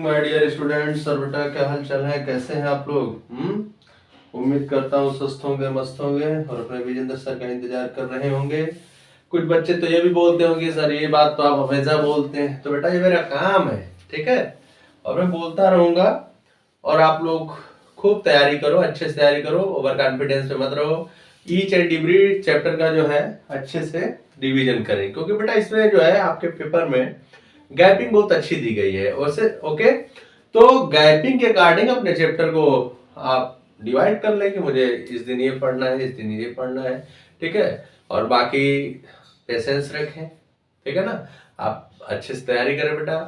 My dear students और बेटा, क्या हाल चाल है, कैसे हैं आप लोग। उम्मीद करता हूँ स्वस्थ होंगे, मस्त होंगे और अपने विजेंद्र सर का इंतजार कर रहे होंगे। कुछ बच्चे तो ये भी बोलते होंगे सर ये बात तो आप हमेशा बोलते हैं, तो बेटा ये मेरा काम है, ठीक है, और मैं बोलता रहूंगा। और आप लोग खूब तैयारी करो, अच्छे से तैयारी करो, ओवर कॉन्फिडेंस में मत रहो। ईच एंड एवरी चैप्टर का जो है अच्छे से रिवीजन करें, क्योंकि बेटा इसमें जो है आपके पेपर में गैपिंग बहुत अच्छी दी गई है वैसे। ओके, तो गैपिंग के अकॉर्डिंग अपने चैप्टर को आप डिवाइड कर लें कि मुझे इस दिन ये पढ़ना है, इस दिन ये पढ़ना है, ठीक है। और बाकी पेशेंस रखें, ठीक है ना। आप अच्छे से तैयारी करें बेटा,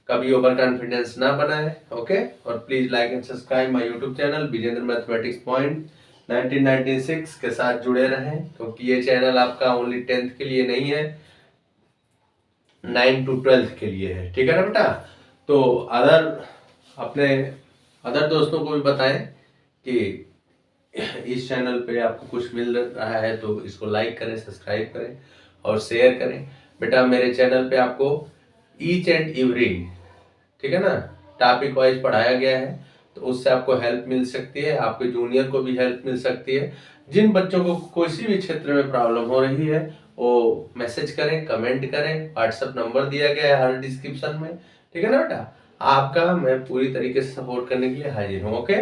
कभी ओवर कॉन्फिडेंस ना बनाए। ओके, और please like and subscribe my YouTube channel Vijendra mathematics point 1996 के साथ जुड़े रहें, क्योंकि ये चैनल आपका ओनली 10th के लिए नहीं है, 9 to 12th के लिए है, ठीक है ना बेटा। तो अपने अदर दोस्तों को भी बताएं कि इस चैनल पे आपको कुछ मिल रहा है तो इसको लाइक करें, सब्सक्राइब करें और शेयर करें। बेटा मेरे चैनल पे आपको ईच एंड एवरी, ठीक है ना, टॉपिक वाइज पढ़ाया गया है, तो उससे आपको हेल्प मिल सकती है, आपके जूनियर को भी हेल्प मिल सकती है। जिन बच्चों को किसी भी क्षेत्र में प्रॉब्लम हो रही है वो मैसेज करें, कमेंट करें, व्हाट्सएप नंबर दिया गया है हर डिस्क्रिप्शन में, ठीक है ना बेटा। आपका मैं पूरी तरीके से सपोर्ट करने के लिए हाजिर हूँ। ओके,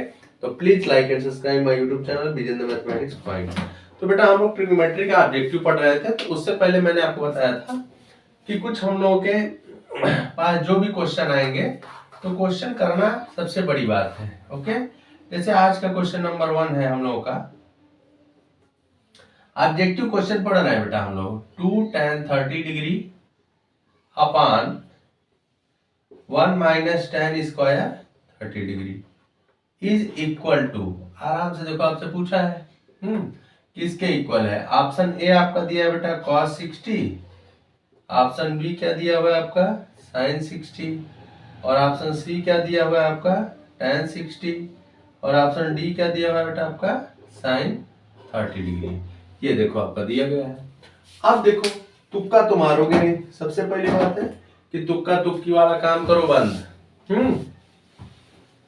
तो please like and subscribe my YouTube channel Vijendra mathematics point. तो बेटा हम लोग ट्रिग्नोमेट्री का ऑब्जेक्टिव पढ़ रहे थे, तो उससे पहले मैंने आपको बताया था कि कुछ हम लोगों के पास जो भी क्वेश्चन आएंगे तो क्वेश्चन करना सबसे बड़ी बात है। ओके, जैसे आज का क्वेश्चन नंबर 1 है हम लोगों का ऑब्जेक्टिव क्वेश्चन पढ़ रहे हैं बेटा हम लोग। 2 tan 30 degree upon 1 minus tan square 30 degree is equal to, आराम से देखो आपसे पूछा है किसके इक्वल है। ऑप्शन ए आपका दिया है बेटा cos 60, ऑप्शन बी क्या दिया हुआ है आपका sin 60, और ऑप्शन सी क्या दिया हुआ है आपका tan 60, और ऑप्शन डी क्या दिया हुआ है बेटा आपका sin 30 डिग्री। ये देखो आपका दिया गया है। अब देखो तुक्का तो मारोगे नहीं, सबसे पहली बात है कि तुक्का तुक्की वाला काम करो बंद।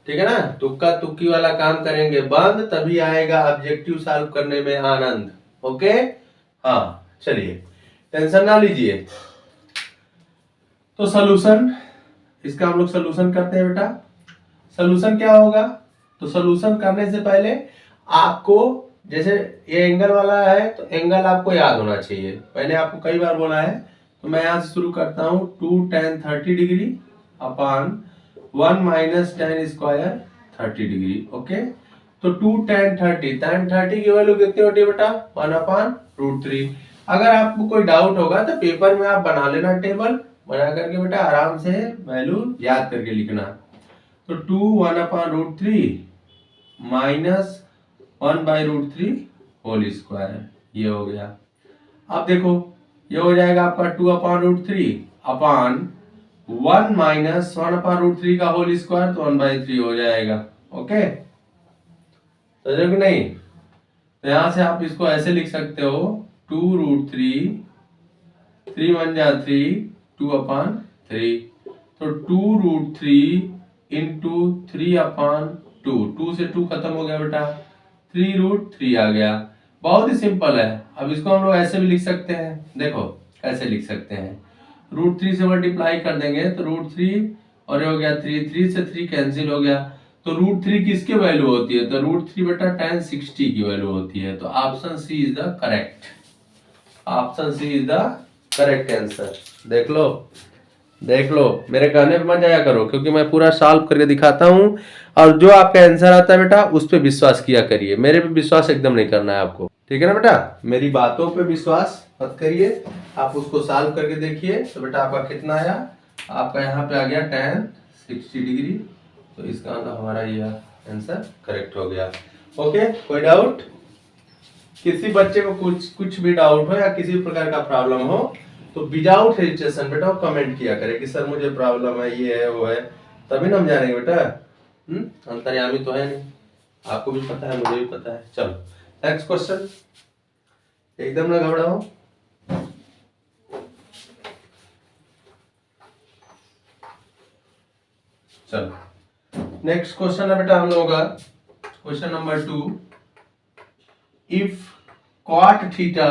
ठीक है ना, तुक्का तुक्की वाला काम करेंगे बंद, तभी आएगा ऑब्जेक्टिव सॉल्व करने में आनंद। ओके, हाँ चलिए टेंशन ना लीजिए। तो सॉल्यूशन, इसका हम लोग सॉल्यूशन करते हैं बेटा। सॉल्यूशन क्या होगा, तो सॉल्यूशन करने से पहले आपको, जैसे ये एंगल वाला है तो एंगल आपको याद होना चाहिए, मैंने आपको कई बार बोला है। तो मैं यहां से शुरू करता हूं 2 tan 30 degree upon 1 minus tan square 30 degree. Okay, तो 2 tan 30 की वैल्यू कितनी होती है बेटा 1/√3। अगर आपको कोई डाउट होगा तो पेपर में आप बना लेना, टेबल बना करके बेटा आराम से वैल्यू याद करके लिखना। तो 2 1/√3 माइनस 1/√3 होल स्क्वायर, ये हो गया। अब देखो ये हो जाएगा आपका 2/√3 अपॉन 1 माइनस 1/√3 का होल स्क्वायर, तो 1/3 हो जाएगा। ओके, समझो कि नहीं। तो यहां से आप इसको ऐसे लिख सकते हो 2√3, 3 1 जा 3, 2/3, तो 2√3 इंटू 3/2, 2 से 2 खत्म हो गया बेटा, 3√3 आ गया। बहुत ही सिंपल है। अब इसको हम लोग ऐसे भी लिख सकते हैं, देखो कैसे लिख सकते हैं, √3 से मल्टीप्लाई कर देंगे तो √3 और ये हो गया 3, 3 से 3 कैंसिल हो गया, तो √3 किसके वैल्यू होती है, तो √3 बेटा tan 60 की वैल्यू होती है। तो option C is the correct, option C is the correct answer. देख लो, देख लो, मेरे कहने पे मत जाया करो, क्योंकि मैं पूरा सॉल्व करके दिखाता हूं, और जो आपका आंसर आता है बेटा उस पे विश्वास किया करिए, मेरे पे विश्वास एकदम नहीं करना है आपको, ठीक है ना बेटा। मेरी बातों पे विश्वास मत करिए, आप उसको सॉल्व करके देखिए। तो बेटा आपका कितना आया, आपका यहाँ पे आ गया tan 60 डिग्री, तो इसका मतलब हमारा यह आंसर करेक्ट हो गया। ओके, कोई डाउट, किसी बच्चे को कुछ भी डाउट हो या किसी प्रकार का प्रॉब्लम हो तो विदाउट हेजिटेशन बेटा कमेंट किया करे कि सर मुझे प्रॉब्लम है, ये है, वो है, तभी ना हम जानेंगे बेटा। अंतर्यामी तो है नहीं, आपको भी पता है, मुझे भी पता है। चलो नेक्स्ट क्वेश्चन, एकदम ना घबराओ। चलो नेक्स्ट क्वेश्चन है बेटा हम लोगों का question number 2। If cot theta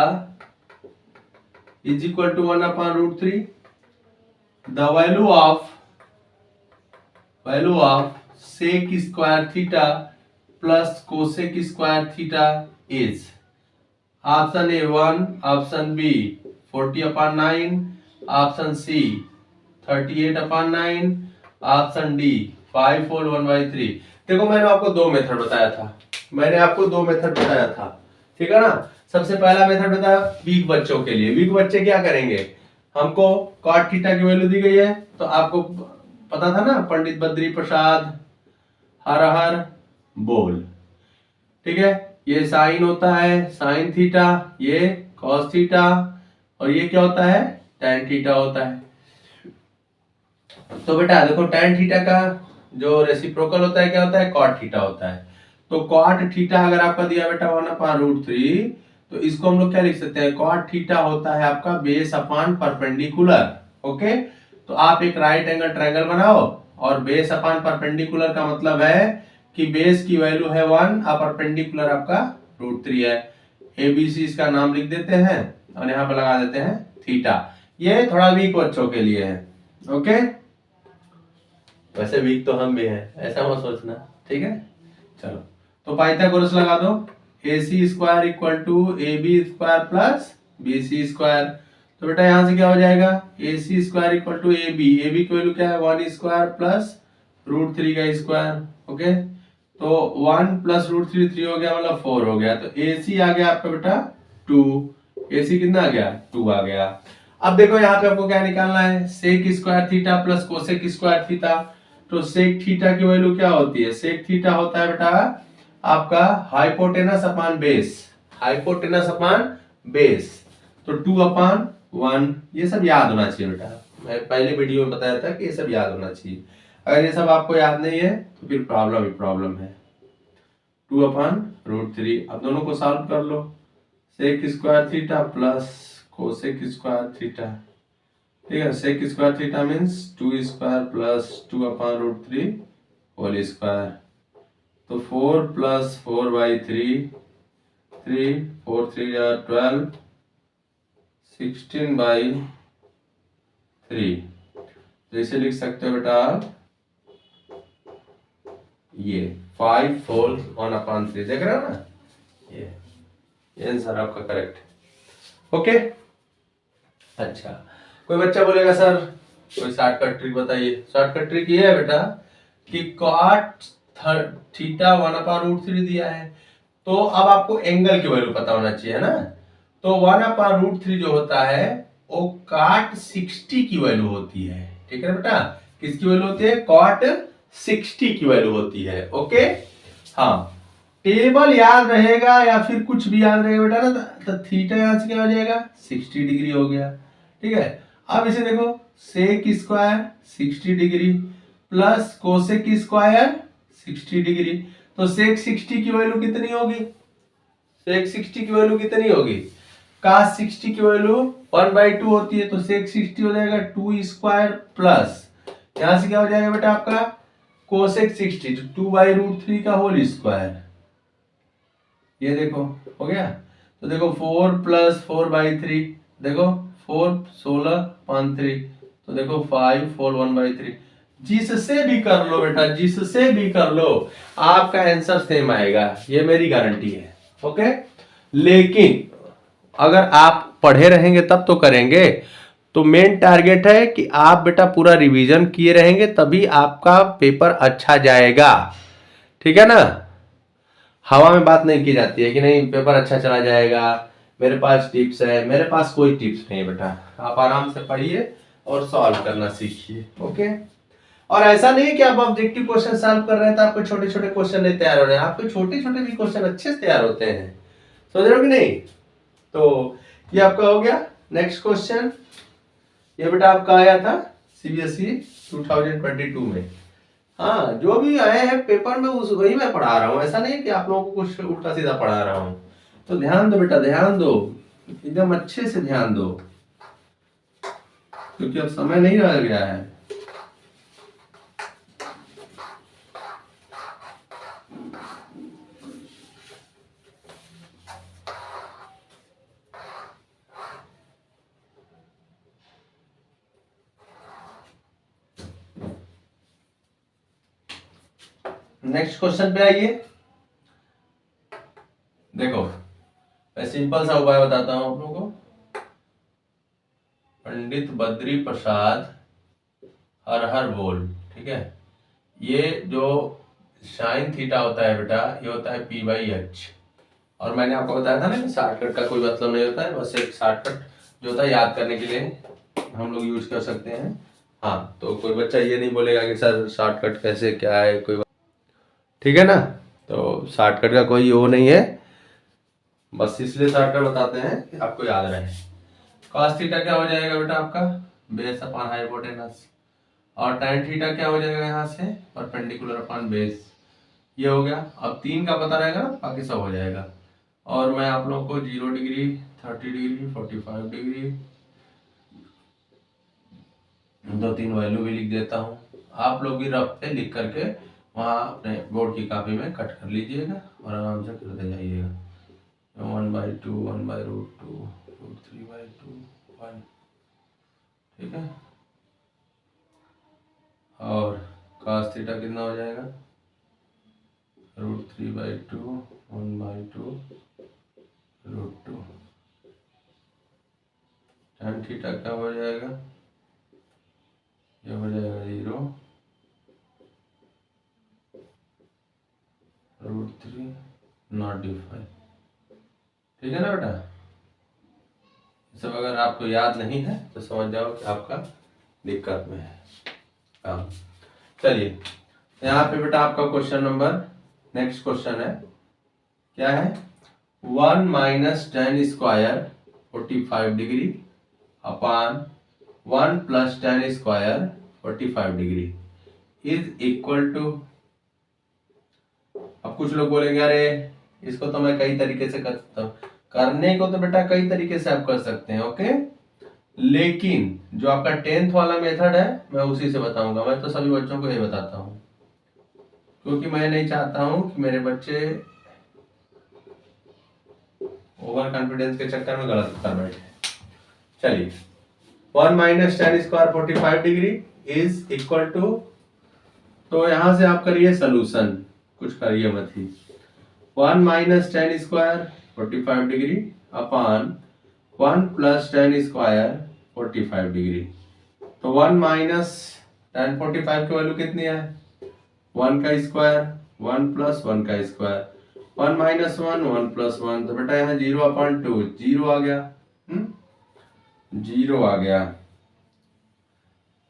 is equal to 1/√3, the value of sec square theta plus cosec square theta is option A 1, option B 40/9, option C 38/9, option D 5 whole 1/3। देखो मैंने आपको दो मेथड बताया था, ठीक है ना। सबसे पहला मेथड बताया वीक बच्चों के लिए। वीक बच्चे क्या करेंगे, हमको cot थीटा की वैल्यू दी गई है तो आपको पता था ना, पंडित बद्री प्रसाद हर हर बोल, ठीक है। ये साइन होता है साइन थीटा, ये cos थीटा, और ये क्या होता है tan थीटा होता है। तो बेटा देखो tan थीटा का जो रेसिप्रोकल होता है क्या होता है, cot थीटा होता है। तो cot थीटा अगर आपका दिया बेटा 1/√3, तो इसको हम लोग क्या लिख सकते हैं, cot थीटा होता है आपका बेस अपॉन परपेंडिकुलर। ओके, तो आप एक राइट एंगल ट्रायंगल बनाओ, और बेस अपॉन परपेंडिकुलर का मतलब है कि बेस की वैल्यू है 1 और परपेंडिकुलर आपका √3 है। ABC इसका नाम लिख देते हैं और यहाँ पे लगा देते हैं थीटा। ये थोड़ा वीक बच्चों के लिए है। ओके, वैसे वीक तो हम भी हैं, ऐसा मत सोचना, ठीक है। चलो तो पाइथागोरस लगा दो, AC square equal to AB square plus BC square. तो बेटा यहाँ से क्या हो जाएगा, AC square equal to AB की वैल्यू क्या है 1 स्क्वायर प्लस √3 का स्क्वायर। ओके, तो 1 प्लस √3 3 हो गया, मतलब 4 हो गया। तो AC आ गया आपका बेटा 2। AC कितना आ गया 2 आ गया। अब देखो यहाँ पे आपको क्या निकालना है, sec square theta plus cosec square theta. तो सेक थीटा की वैल्यू क्या होती है, सेक थीटा होता है बेटा आपका hypotenuse upon base, hypotenuse upon base. तो 2/1, ये सब याद होना चाहिए बेटा। मैं पहले वीडियो में बताया था कि ये सब याद होना चाहिए। अगर ये सब आपको याद नहीं है तो फिर प्रॉब्लम है। 2/√3। अब दोनों को सॉल्व कर लो, sec square theta plus cosec square theta, ठीक है। Sec square theta means 2 square plus 2/√3 whole square. तो 4 प्लस 4/3, 3 4 3 12, 16/3। तो इसे लिख सकते हो बेटा आप ये 5 होल 1/3। देख रहे हो ना, ये आंसर आपका करेक्ट है। ओके, अच्छा कोई बच्चा बोलेगा सर कोई शॉर्टकट ट्रिक बताइए। शॉर्टकट ट्रिक ये है बेटा कि cot थीटा 1/√3 दिया है, तो अब आपको एंगल की वैल्यू पता होना चाहिए ना। तो 1/√3 जो होता है वो cot 60 की वैल्यू होती है, ठीक है बेटा। किसकी वैल्यू होती है, cot 60 की वैल्यू होती है। ओके, हाँ टेबल याद रहेगा या फिर कुछ भी याद रहेगा बेटा ना, तो थीटा यहाँ से क्या हो जाएगा 60 डिग्री हो गया, ठीक है। अब इसे देखो, sec square 60 degree plus cosec square 60 degree. तो सेक 60 की वैल्यू कितनी होगी, सेक 60 की वैल्यू कितनी होगी, cos 60 की वैल्यू 1/2 होती है। तो सेक 60 हो जाएगा 2 स्क्वायर प्लस यहां से क्या हो जाएगा बेटा आपका कोसेक 60, 2/√3 का होल स्क्वायर। ये देखो हो गया। तो देखो 4 प्लस 4/3, देखो 4 16 5 3, तो देखो 5 4 1/3। जिससे भी कर लो बेटा, जिससे भी कर लो आपका आंसर सेम आएगा, ये मेरी गारंटी है। ओके, लेकिन अगर आप पढ़े रहेंगे तब तो करेंगे। तो मेन टारगेट है कि आप बेटा पूरा रिवीजन किए रहेंगे तभी आपका पेपर अच्छा जाएगा, ठीक है ना। हवा में बात नहीं की जाती है कि नहीं पेपर अच्छा चला जाएगा, मेरे पास टिप्स है, मेरे पास कोई टिप्स नहीं है बेटा। आप आराम से पढ़िए और सॉल्व करना सीखिए। ओके, और ऐसा नहीं है कि आप ऑब्जेक्टिव क्वेश्चन सॉल्व कर रहे हैं तो आपको छोटे छोटे क्वेश्चन नहीं तैयार हो रहे हैं, आपको छोटे छोटे भी क्वेश्चन अच्छे से तैयार होते हैं, समझ रहे हो कि नहीं। तो ये आपका हो गया। नेक्स्ट क्वेश्चन, ये बेटा आपका आया था CBSE 2022 में। हाँ, जो भी आए हैं पेपर में उस वही मैं पढ़ा रहा हूँ, ऐसा नहीं कि आप लोगों को कुछ उल्टा सीधा पढ़ा रहा हूँ। तो ध्यान दो बेटा, ध्यान दो, एकदम अच्छे से ध्यान दो, क्योंकि अब समय नहीं रह गया है। नेक्स्ट क्वेश्चन पे आइए। देखो मैं सिंपल सा उपाय बताता हूं आप लोगों को। पंडित बद्री प्रसाद हर हर बोल, ठीक है। ये जो साइन थीटा होता है बेटा, ये होता है पी बाई एच। और मैंने आपको बताया था ना कि शॉर्टकट का कोई मतलब नहीं होता है, बस एक शॉर्टकट जो होता है याद करने के लिए हम लोग यूज कर सकते हैं। हाँ, तो कोई बच्चा ये नहीं बोलेगा कि सर शॉर्टकट कैसे क्या है, कोई ठीक है ना। तो शॉर्टकट का कोई वो नहीं है, बस इसलिए शॉर्टकट बताते हैं कि आपको याद रहे। cos थीटा क्या हो जाएगा बेटा आपका, बेस अपॉन हाइपोटेनस। और tan थीटा क्या हो जाएगा यहाँ से, परपेंडिकुलर अपॉन बेस। ये हो गया। अब 3 का पता रहेगा ना, बाकी सब हो जाएगा। और मैं आप लोगों को 0 डिग्री, 30 डिग्री, 45 डिग्री 2-3 वैल्यू भी लिख देता हूँ। आप लोग भी रफ पे लिख करके वहाँ अपने बोर्ड की कॉपी में कट कर लीजिएगा और आराम से करते जाइएगा। 1/2, 1/√2, √3/2, 1, ठीक है। और cos थीटा कितना हो जाएगा, √3/2, 1/2, √2। tan थीटा क्या हो जाएगा, ये हो जाएगा 0, √3 नॉट डिफाइंड, ठीक है ना बेटा। सब अगर आपको याद नहीं है तो समझ जाओ कि आपका दिक्कत में है। हाँ चलिए, यहाँ पे बेटा आपका क्वेश्चन नंबर, नेक्स्ट क्वेश्चन है, क्या है, 1 - tan square 45 degree upon 1 + tan square 45 degree is equal to. अब कुछ लोग बोलेंगे अरे इसको तो मैं कई तरीके से कर सकता हूँ। करने को तो बेटा कई तरीके से आप कर सकते हैं, ओके। लेकिन जो आपका 10th वाला मेथड है मैं उसी से बताऊंगा। मैं तो सभी बच्चों को यही बताता हूँ, क्योंकि मैं नहीं चाहता हूँ कि मेरे बच्चे ओवर कॉन्फिडेंस के चक्कर में गलत कर बैठे। चलिए, 1 - tan square 45 degree is equal to, तो यहां से आप करिए सोल्यूशन, कुछ करिए मत ही। 1 - tan square 45 degree upon 1 + tan square 45 degree. तो 1 - tan 45 की वैल्यू कितनी है, 1 का स्क्वायर, 1 + 1 का स्क्वायर, 1 - 1 1 + 1, तो बेटा यहाँ 0/2 0 आ गया, 0 आ गया।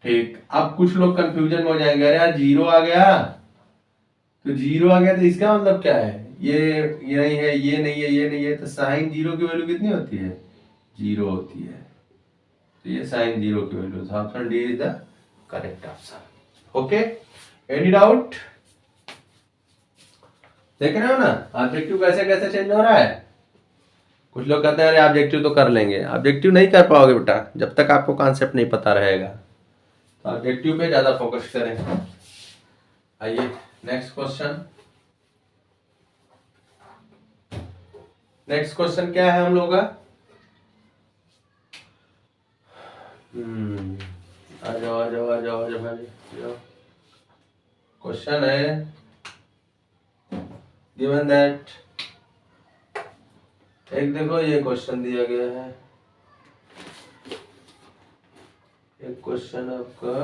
ठीक, अब कुछ लोग कंफ्यूजन में हो जाएंगे, अरे यार 0 आ गया, तो 0 आ गया तो इसका मतलब क्या है, ये नहीं है, ये नहीं है, ये नहीं है, तो साइन 0 की वैल्यू कितनी होती है, 0 होती है। तो ये साइन 0 की value, option D is the correct option. Okay, any doubt. देख रहे हो ना ऑब्जेक्टिव कैसे कैसे चेंज हो रहा है। कुछ लोग कहते हैं अरे ऑब्जेक्टिव तो कर लेंगे, ऑब्जेक्टिव नहीं कर पाओगे बेटा जब तक आपको कॉन्सेप्ट नहीं पता रहेगा। तो ऑब्जेक्टिव पे ज्यादा फोकस करें। आइए नेक्स्ट क्वेश्चन। नेक्स्ट क्वेश्चन क्या है हम लोग का, आ जाओ आ जाओ आ जाओ आ जाओ। क्वेश्चन है, गिवन दैट, एक देखो ये क्वेश्चन दिया गया है, एक क्वेश्चन आपका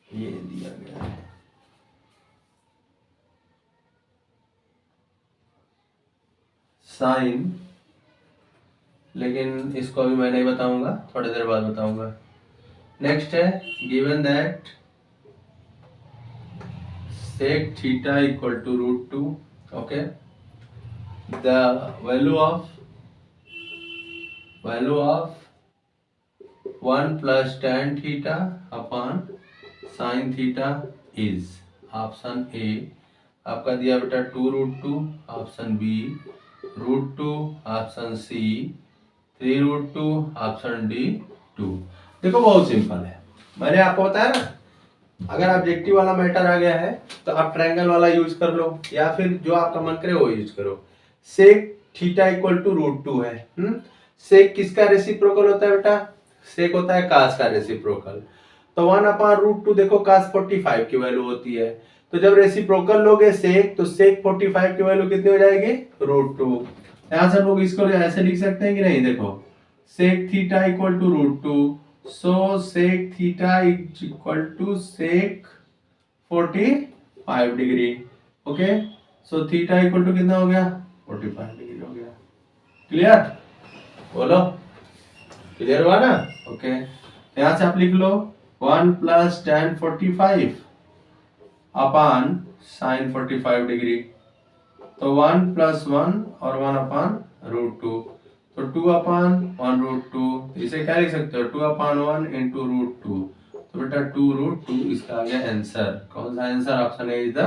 ये दिया गया है, साइन, लेकिन इसको अभी मैं नहीं बताऊंगा, थोड़ी देर बाद बताऊंगा। नेक्स्ट है, given that sec theta equal to √2, okay, the value of 1 + tan theta upon sin theta is, option A आपका दिया बेटा 2√2, option B √2, option C 3√2, option D 2। देखो बहुत सिंपल है, मैंने आपको बताया ना, अगर ऑब्जेक्टिव वाला मैटर आ गया है तो आप ट्रायंगल वाला यूज कर लो, या फिर जो आपका मन करे वो यूज करो। सेक थीटा इक्वल टू √2 है, सेक किसका रेसिप्रोकल होता है बेटा, सेक होता है कास का रेसिप्रोकल। तो 1/√2 देखो कास 45 की वैल्यू होती है, तो जब रेसिप्रोकल लोगे सेक, तो सेक 45 की वैल्यू कितनी हो जाएगी, √2। यहां से हम लोग इसको ऐसे लिख सकते हैं कि नहीं, देखो sec theta equal to √2, so sec theta equal to sec 45 degree. Okay, so theta equal to कितना हो गया, 45 डिग्री हो गया। क्लियर, बोलो क्लियर हुआ ना। ओके, यहां से आप लिख लो 1 + tan 45 अपान sin 45 डिग्री, तो 1 + 1 और 1 अपान √2, तो 2 अपान 1 √2, इसे क्या लिख सकते हो 2 अपान 1 इंटू √2, तो बेटा 2 √2 इसका आ गया आंसर। कौन सा answer, option A is the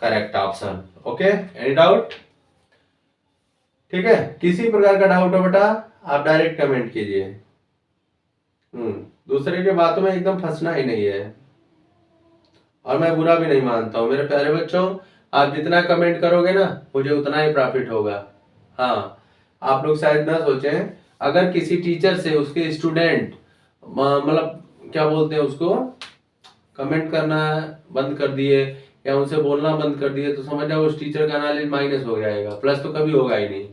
correct option. Okay, any doubt, ठीक है। किसी प्रकार का डाउट हो बेटा आप डायरेक्ट कमेंट कीजिए। दूसरे के बातों में एकदम फंसना ही नहीं है, और मैं बुरा भी नहीं मानता हूँ मेरे प्यारे बच्चों। आप जितना कमेंट करोगे ना मुझे उतना ही प्रॉफिट होगा। हाँ, आप लोग शायद ना सोचें, अगर किसी टीचर से उसके स्टूडेंट मतलब क्या बोलते हैं उसको, कमेंट करना बंद कर दिए या उनसे बोलना बंद कर दिए, तो समझ जाओ उस टीचर का नॉलेज माइनस हो जाएगा, प्लस तो कभी होगा ही नहीं।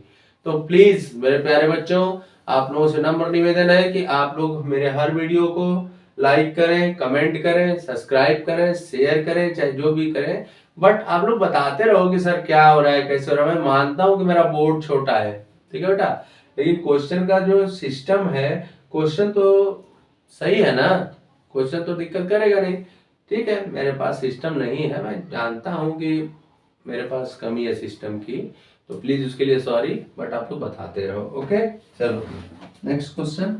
तो प्लीज मेरे प्यारे बच्चों, आप लोगों से नम्र निवेदन है कि आप लोग मेरे हर वीडियो को लाइक करें, कमेंट करें, सब्सक्राइब करें, शेयर करें, चाहे जो भी करें, बट आप लोग बताते रहो कि सर क्या हो रहा है, कैसे हो रहा है। मैं मानता हूं कि मेरा बोर्ड छोटा है, ठीक है बेटा, लेकिन क्वेश्चन का जो सिस्टम है, क्वेश्चन तो सही है ना, क्वेश्चन तो दिक्कत करेगा नहीं। ठीक है, मेरे पास सिस्टम नहीं है, मैं जानता हूं कि मेरे पास कमी है सिस्टम की, तो प्लीज उसके लिए सॉरी, बट आप लोग बताते रहो। ओके, चलो नेक्स्ट क्वेश्चन,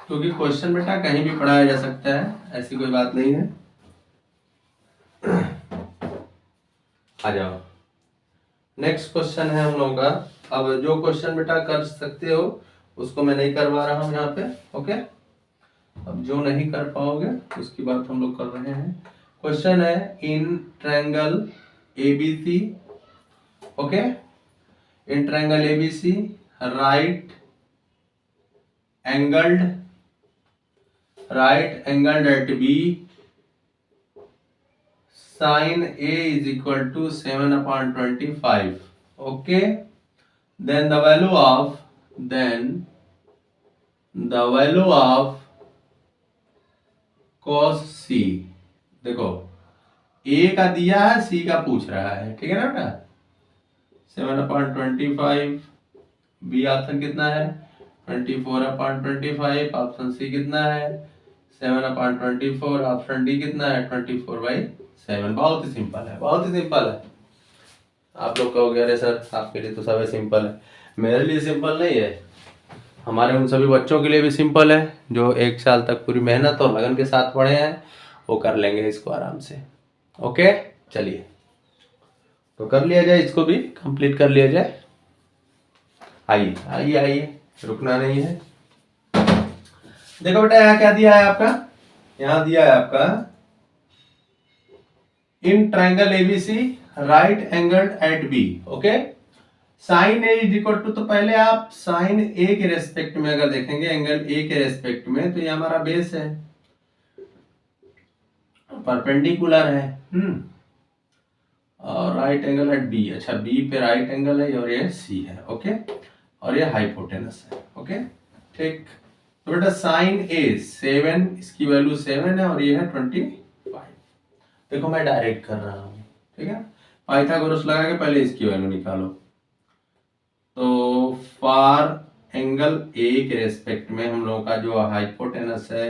क्योंकि क्वेश्चन बेटा कहीं भी पढ़ाया जा सकता है, ऐसी कोई बात नहीं है। आ जाओ, नेक्स्ट क्वेश्चन है हम लोगों का। अब जो क्वेश्चन बेटा कर सकते हो उसको मैं नहीं करवा रहा हूं यहाँ पे। ओके, अब जो नहीं कर पाओगे उसकी बात हम लोग कर रहे हैं। क्वेश्चन है in triangle ABC, okay, in triangle ABC right angled at B sin A is equal to 7/25. Okay, then the value of cos C, देखो A का दिया है, C का पूछ रहा है, ठीक है ना बेटा। 7/25, B ऑप्शन कितना है 24/25, ऑप्शन C कितना है 7/24, ऑप्शन डी कितना है 24/7। बहुत ही सिंपल है, बहुत ही सिंपल है। आप लोग कहोगे अरे सर आपके लिए तो सब सिंपल है, मेरे लिए सिंपल नहीं है, हमारे उन सभी बच्चों के लिए भी सिंपल है जो 1 साल तक पूरी मेहनत और लगन के साथ पढ़े हैं, वो कर लेंगे इसको आराम से। ओके, चलिए तो कर लिया जाए, इसको भी कंप्लीट कर लिया जाए। आइए आइए आइए, रुकना नहीं है। देखो बेटा यहाँ क्या दिया है आपका, यहाँ दिया है आपका in triangle ABC right angled at B. Okay, sine A is equal to, तो पहले आप साइन ए के रेस्पेक्ट में अगर देखेंगे, एंगल ए के रेस्पेक्ट में, तो ये हमारा बेस है, परपेंडिकुलर है, और राइट एंगल एट बी, अच्छा बी पे राइट एंगल है और ये सी है। ओके, और ये हाइपोटेनस है। ओके, ठीक, तो बेटा साइन ए 7, इसकी वैल्यू 7 है और ये है 25। देखो मैं डायरेक्ट कर रहा हूं, ठीक है, पाइथागोरस लगा के पहले इसकी वैल्यू निकालो। तो फॉर एंगल ए के रेस्पेक्ट में हम लोगों का जो हाइपोटेनस है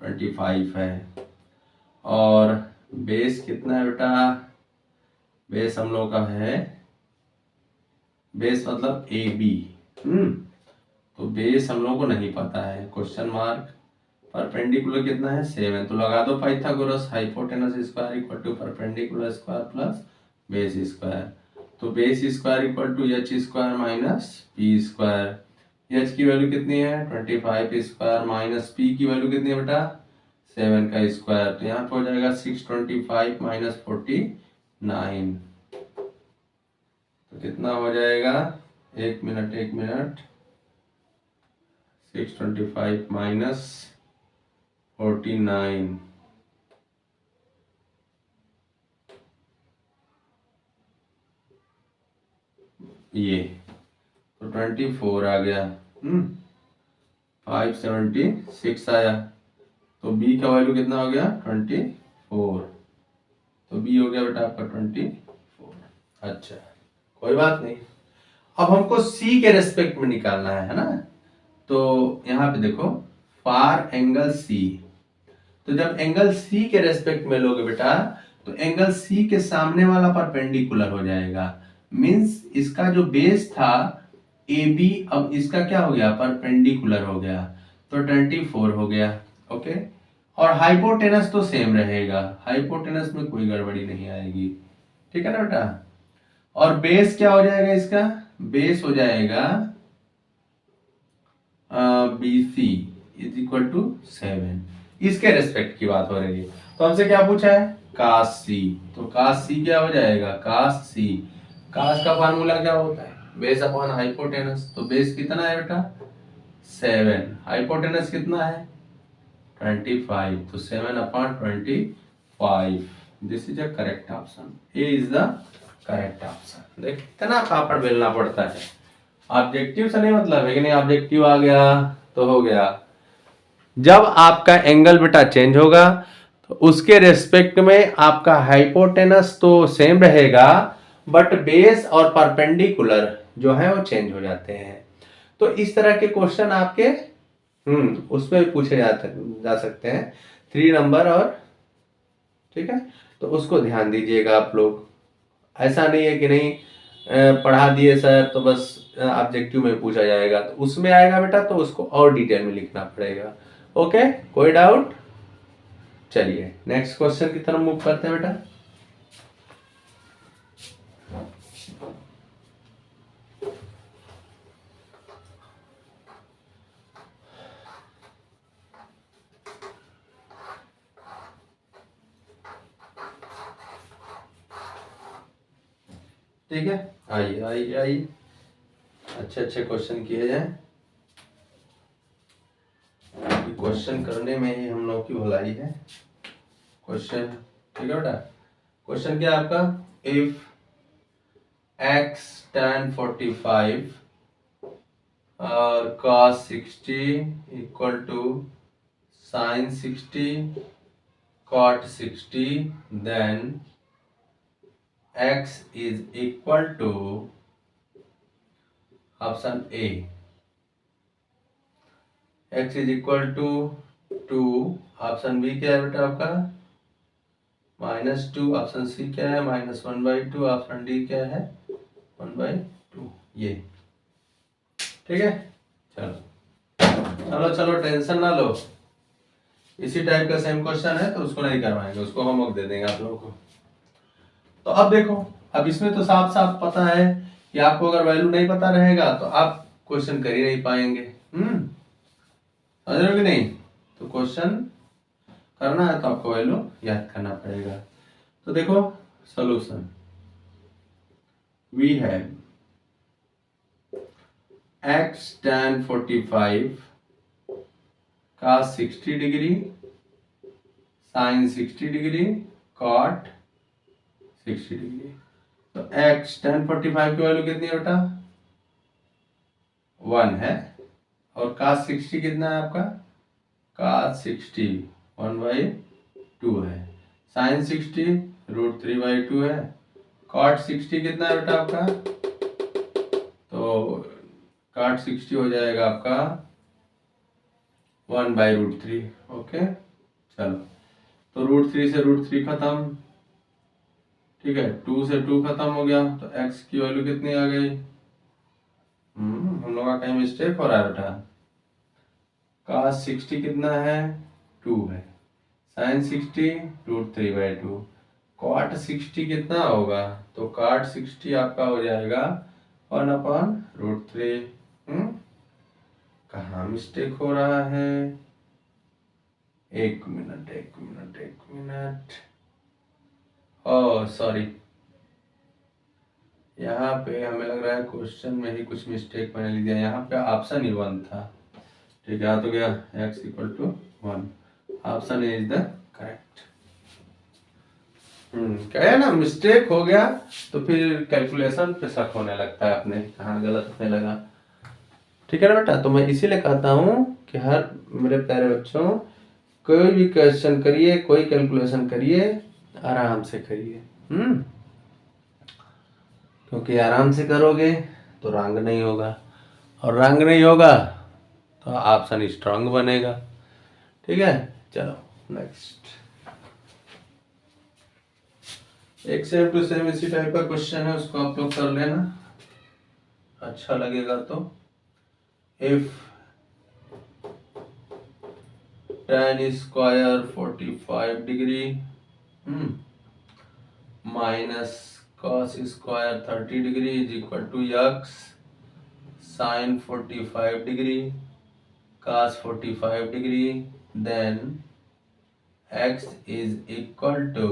25 है, और बेस कितना है बेटा, बेस हम लोग का है, बेस मतलब ए बी, तो बेस हम लोग को नहीं पता है, क्वेश्चन मार्क। परपेंडिकुलर कितना है 7, तो लगा दो Pythagoras, hypotenuse square equal to perpendicular square plus base square, तो base square equal to H square minus P square. H की वैल्यू कितनी है 25 स्क्वायर माइनस पी की वैल्यू कितनी है बेटा 7 का स्क्वायर, तो यहाँ पे हो जाएगा 625 माइनस 49, तो कितना हो जाएगा, एक मिनट 625 माइनस 49, ये तो 24 आ गया। 576 आया। तो बी का वैल्यू कितना हो गया 24। तो बी हो गया बेटा आपका 24। अच्छा कोई बात नहीं। अब हमको सी के रेस्पेक्ट में निकालना है ना। तो यहाँ पे देखो फार एंगल सी। तो जब एंगल सी के रेस्पेक्ट में लोगे बेटा तो एंगल सी के सामने वाला परपेंडिकुलर हो जाएगा। मींस इसका जो बेस था ए बी अब इसका क्या हो गया परपेंडिकुलर हो गया। तो 24 हो गया। ओके। और हाइपोटेनस तो सेम रहेगा। हाइपोटेनस में कोई गड़बड़ी नहीं आएगी। ठीक है ना बेटा। और बेस क्या हो जाएगा इसका बेस हो जाएगा B C is equal to 7। इसके रेस्पेक्ट की बात हो रही है। तो हमसे क्या पूछा है कास सी। तो कास सी क्या हो जाएगा कास सी। कास का फार्मूला क्या होता है बेस अपॉन हाइपोटेनस। तो बेस कितना है बेटा 7। हाइपोटेनस कितना है 25। तो 7 upon 25। This is a correct option. A is the correct option. देख इतना पापड़ बेलना पड़ता है। ऑब्जेक्टिव से नहीं मतलब है कि नहीं ऑब्जेक्टिव आ गया तो हो गया। जब आपका एंगल बेटा चेंज होगा तो उसके रेस्पेक्ट में आपका हाइपोटेनस तो सेम रहेगा बट बेस और परपेंडिकुलर जो है वो चेंज हो जाते हैं। तो इस तरह के क्वेश्चन आपके उसमें भी पूछे जा सकते हैं 3 नंबर और ठीक है। तो उसको ध्यान दीजिएगा आप लोग। ऐसा नहीं है कि नहीं पढ़ा दिए सर तो बस ऑब्जेक्टिव में पूछा जाएगा। तो उसमें आएगा बेटा तो उसको और डिटेल में लिखना पड़ेगा। ओके कोई डाउट। चलिए नेक्स्ट क्वेश्चन की तरफ मूव करते हैं बेटा। ठीक है आइए आइए आइए अच्छे अच्छे क्वेश्चन किए जाए। क्वेश्चन करने में ही हम लोग की भलाई है। क्वेश्चन ठीक है बेटा। क्वेश्चन क्या है आपका इफ x tan 45 और cos 60 equal to sin 60 cot 60 then x is equal to option A x is equal to 2। Option B क्या है बेटा आपका -2। ऑप्शन सी क्या है -1/2। ऑप्शन डी क्या है 1/2। ये ठीक है। चलो चलो चलो टेंशन ना लो। इसी टाइप का सेम क्वेश्चन है तो उसको नहीं करवाएंगे उसको होमवर्क दे देंगे आप लोगों को। तो अब देखो अब इसमें तो साफ साफ पता है कि आपको अगर वैल्यू नहीं पता रहेगा तो आप क्वेश्चन कर ही नहीं पाएंगे। समझ रहे हो कि नहीं। तो क्वेश्चन करना है तो आपको वैल्यू याद करना पड़ेगा। तो देखो solution we have x tan 45 cos 60 degree sin 60 degree cot 60 degree. तो x tan 45 की वैल्यू कितनी है बेटा 1 है। और cos 60 कितना है आपका cos 60 1/2 है। sin 60 √3/2 है। cot 60 कितना है बेटा आपका तो cot 60 हो जाएगा आपका 1/√3। ओके चलो तो √3 से √3 खत्म। ठीक है 2 से 2 खत्म हो गया। तो x की वैल्यू कितनी आ गई हम लोग का कहीं मिस्टेक हो रहा है बेटा। cos 60 कितना है 2 है। sin 60 √3/2। cot 60 कितना होगा तो cot 60 आपका हो जाएगा 1/√3। कहाँ मिस्टेक हो रहा है एक मिनट ओह सॉरी यहाँ पे हमें लग रहा है क्वेश्चन में ही कुछ मिस्टेक मैंने लिख दिया। यहाँ पे ऑप्शन ही 1 था। ठीक है आ तो गया x = 1। Option A is the correct. क्या है ना, मिस्टेक हो गया तो फिर कैलकुलेशन पे शक होने लगता है, अपने कहाँ गलत होने लगा। ठीक है ना बेटा, तो मैं इसीलिए कहता हूँ कि हर मेरे प्यारे बच्चों, कोई भी क्वेश्चन करिए, कोई कैलकुलेशन करिए, आराम से करिए। क्योंकि आराम से करोगे तो रंग नहीं होगा, और रंग नहीं होगा तो ऑप्शन स्ट्रांग बनेगा। ठीक है, चलो नेक्स्ट। एक सेम टू सेम इसी टाइप का क्वेश्चन है, उसको आप लोग कर लेना, अच्छा लगेगा तो। If tan square 45 degree minus cos square 30 degree is equal to x sin 45 degree cos 45 degree, then x is equal to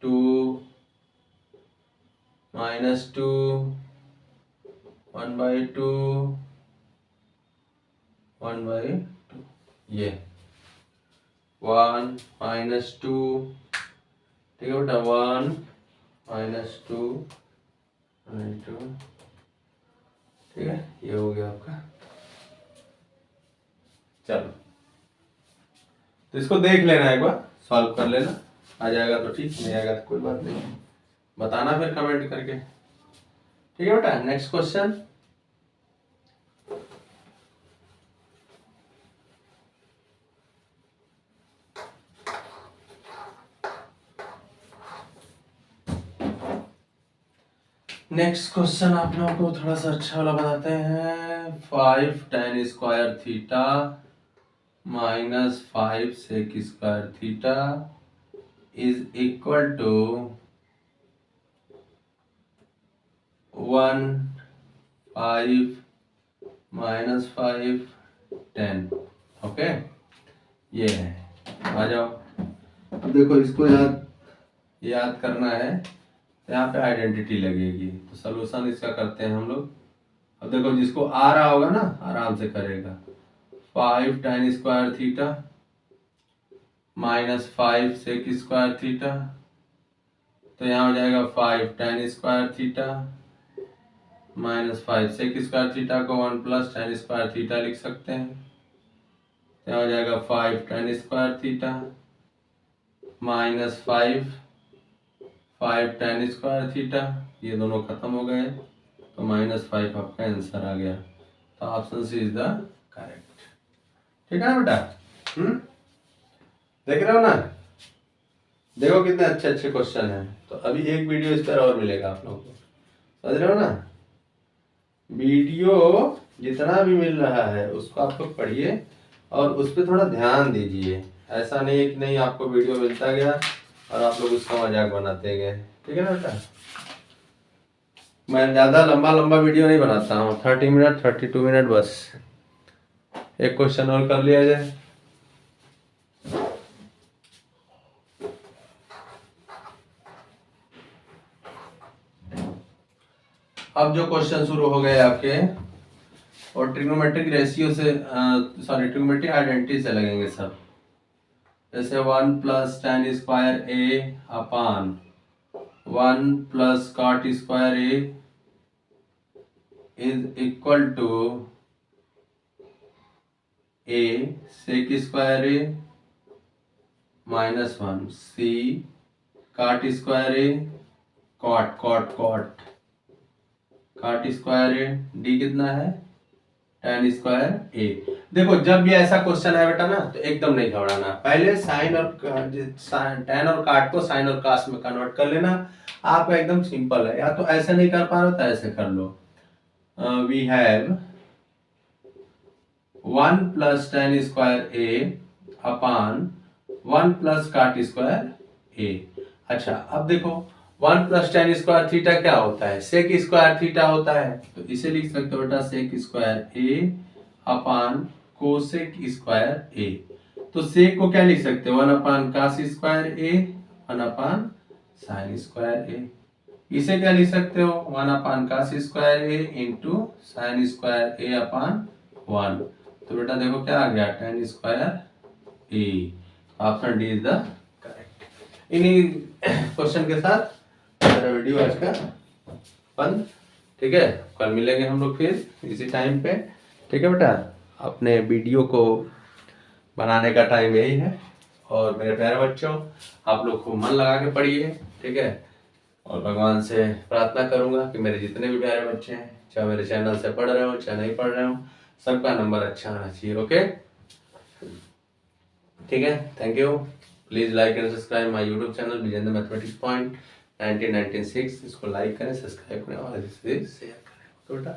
2 minus 2 1 by 2 1 by 2, ये 1 minus 2, ठीक है बेटा, 1 minus 2 2, ठीक है, ये हो गया आपका। चलो, तो इसको देख लेना, एक बार सॉल्व कर लेना, आ जाएगा तो ठीक, नहीं आएगा तो कोई बात नहीं, बताना फिर कमेंट करके। ठीक है बेटा, नेक्स्ट क्वेश्चन। नेक्स्ट क्वेश्चन आप लोगों को थोड़ा सा अच्छा वाला बताते हैं। 5 tan square theta minus 5 sec square theta is equal to 1 5 minus 5 10। Okay, ये है, आ जाओ। अब देखो, इसको याद करना है, यहाँ पे आइडेंटिटी लगेगी, तो सलूशन इसका करते हैं हम लोग। अब देखो, जिसको आ रहा होगा ना आराम से करेगा। 5 tan square theta minus 5 sec square theta, तो यहाँ हो जाएगा 5 tan square theta minus 5 sec square theta को 1 प्लस tan स्क्वायर थीटा लिख सकते हैं, तो यहाँ हो जाएगा 5 tan square theta minus 5 tan square theta, ये दोनों खत्म हो गए, तो -5 आपका आंसर आ गया, तो option C is the correct. ठीक है ना बेटा, देख रहे हो ना, देखो कितने अच्छे अच्छे क्वेश्चन हैं। तो अभी एक वीडियो इस पर और मिलेगा आप लोगों को, समझ रहे हो ना। वीडियो जितना भी मिल रहा है उसको आप लोग पढ़िए और उस पर थोड़ा ध्यान दीजिए। ऐसा नहीं है कि नहीं आपको वीडियो मिलता गया और आप लोग उसका मजाक बनाते गए। ठीक है ना बेटा, मैं ज़्यादा लंबा लंबा वीडियो नहीं बनाता हूँ, 30 मिनट 32 मिनट बस। एक क्वेश्चन और कर लिया जाए। अब जो क्वेश्चन शुरू हो गए आपके, और ट्रिग्नोमेट्रिक रेशियो से, सॉरी ट्रिग्नोमेट्रिक आइडेंटिटी से लगेंगे सब। जैसे 1 plus tan square A upon 1 plus cot square A is equal to A sec square A minus 1 C cot square A cot square A D कितना है tan स्क्वायर ए। देखो, जब भी ऐसा क्वेश्चन है बेटा ना, तो एकदम नहीं घबराना, पहले साइन और tan और काट को साइन और कास में कन्वर्ट कर लेना। आपका एकदम सिंपल है, या तो ऐसे नहीं कर पा रहे हो तो ऐसे कर लो। We have 1 plus tan square A upon 1 plus cot square A. अच्छा, अब देखो 1 प्लस tan स्क्वायर थीटा क्या होता है, सेक स्क्वायर थीटा होता है, तो इसे लिख सकते हो बेटा sec square A upon cosec square ए। तो सेक को क्या लिख सकते हो, 1 अपान कास स्क्वायर ए 1 अपान साइन स्क्वायर ए। इसे क्या लिख सकते हो, 1 अपान कास square A into sine square A upon 1। तो बेटा देखो क्या आ गया, tan square A. Option D is the correct. इन्हीं क्वेश्चन के साथ मेरा वीडियो आज का बंद। ठीक है, कल मिलेंगे हम लोग फिर इसी टाइम पे। ठीक है बेटा, अपने वीडियो को बनाने का टाइम यही है। और मेरे प्यारे बच्चों, आप लोग खूब मन लगा के पढ़िए। ठीक है, और भगवान से प्रार्थना करूंगा कि मेरे जितने भी प्यारे बच्चे हैं, चाहे मेरे चैनल से पढ़ रहे हो चाहे नहीं पढ़ रहे हो, सबका नंबर अच्छा आना चाहिए। ओके, ठीक है, thank you. Please like and subscribe my YouTube channel Vijendra mathematics point 1996। इसको लाइक करें, सब्सक्राइब करें और शेयर करें। तो बेटा